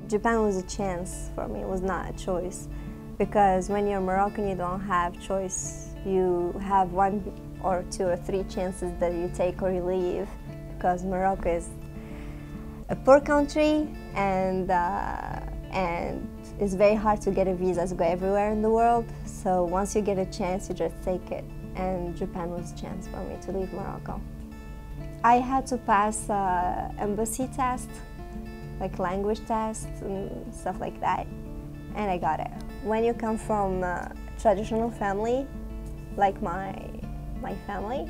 Japan was a chance for me, it was not a choice. Because when you're Moroccan, you don't have choice. You have 1 or 2 or 3 chances that you take or you leave. Because Morocco is a poor country, and it's very hard to get a visa to go everywhere in the world. So once you get a chance, you just take it. And Japan was a chance for me to leave Morocco. I had to pass embassy test, like language test and stuff like that, and I got it. When you come from a traditional family, like my family,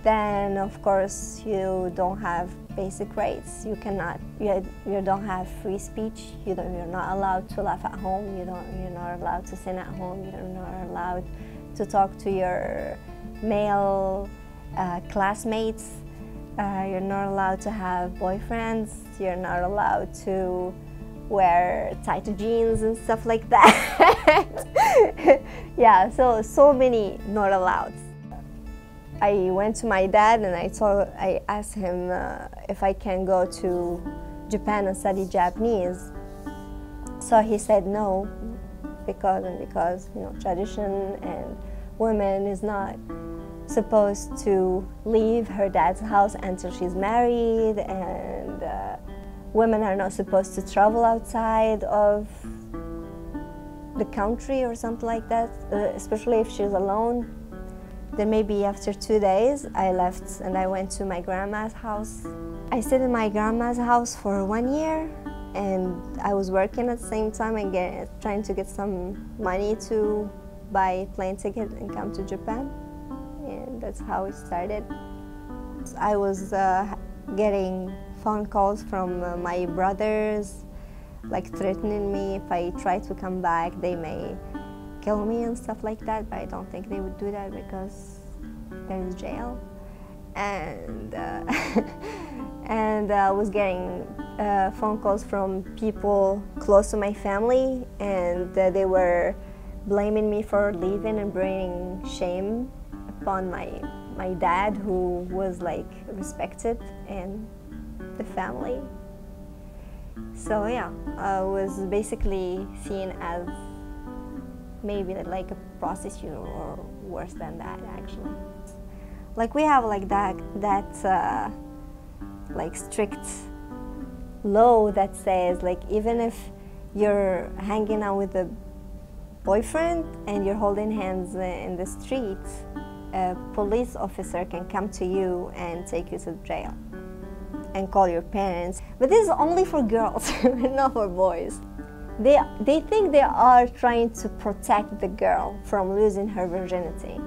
then of course you don't have basic rights. You don't have free speech. You're not allowed to laugh at home. You're not allowed to sing at home. You're not allowed to talk to your male classmates. You're not allowed to have boyfriends. You're not allowed to wear tight jeans and stuff like that. Yeah, so many not allowed. I went to my dad and I asked him if I can go to Japan and study Japanese. So he said no, because tradition, and women is not supposed to leave her dad's house until she's married, and women are not supposed to travel outside of the country or something like that, especially if she's alone. Then maybe after 2 days, I left and I went to my grandma's house. I stayed in my grandma's house for 1 year, and I was working at the same time and trying to get some money to buy a plane ticket and come to Japan. And that's how it started. I was getting phone calls from my brothers, like threatening me if I try to come back, they may kill me and stuff like that, but I don't think they would do that because there's jail. And I was getting phone calls from people close to my family, and they were blaming me for leaving and bringing shame upon my dad, who was like respected in the family. So yeah, I was basically seen as maybe like a prostitute or worse than that, actually. Like we have like that like strict law that says like even if you're hanging out with a boyfriend and you're holding hands in the street, a police officer can come to you and take you to jail and call your parents. But this is only for girls, not for boys. They think they are trying to protect the girl from losing her virginity,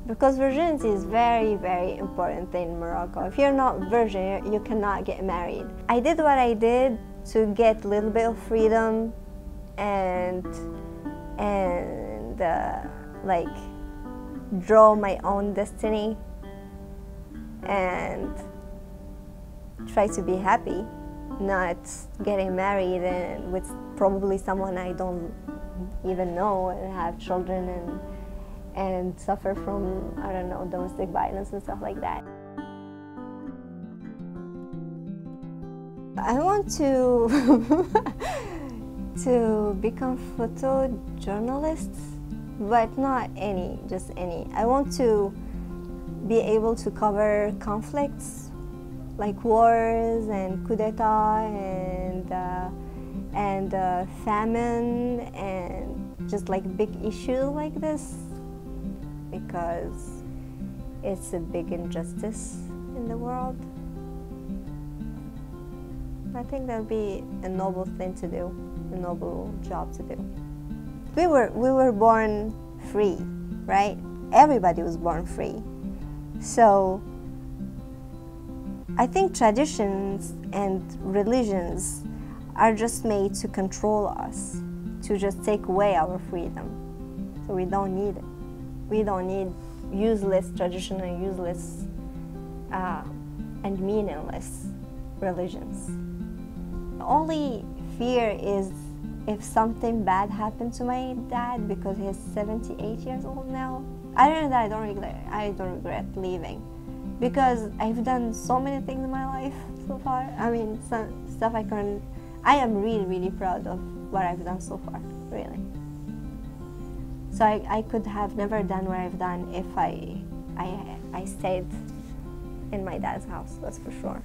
because virginity is very, very important in Morocco. If you're not virgin, you cannot get married. I did what I did to get a little bit of freedom and like draw my own destiny and try to be happy, not getting married and with probably someone I don't even know and have children and suffer from, I don't know, domestic violence and stuff like that. I want to to become photojournalist, but not any, just any. I want to be able to cover conflicts like wars and coup d'etat and famine and just like big issues like this, because it's a big injustice in the world. I think that would be a noble thing to do, a noble job to do. We were born free, right? Everybody was born free. So I think traditions and religions are just made to control us, to just take away our freedom. So we don't need it. We don't need useless tradition and useless and meaningless religions. The only fear is if something bad happened to my dad, because he's 78 years old now. Other than that, I don't regret leaving, because I've done so many things in my life so far. I mean, some stuff I I am really, really proud of what I've done so far, really. So I could have never done what I've done if I stayed in my dad's house, that's for sure.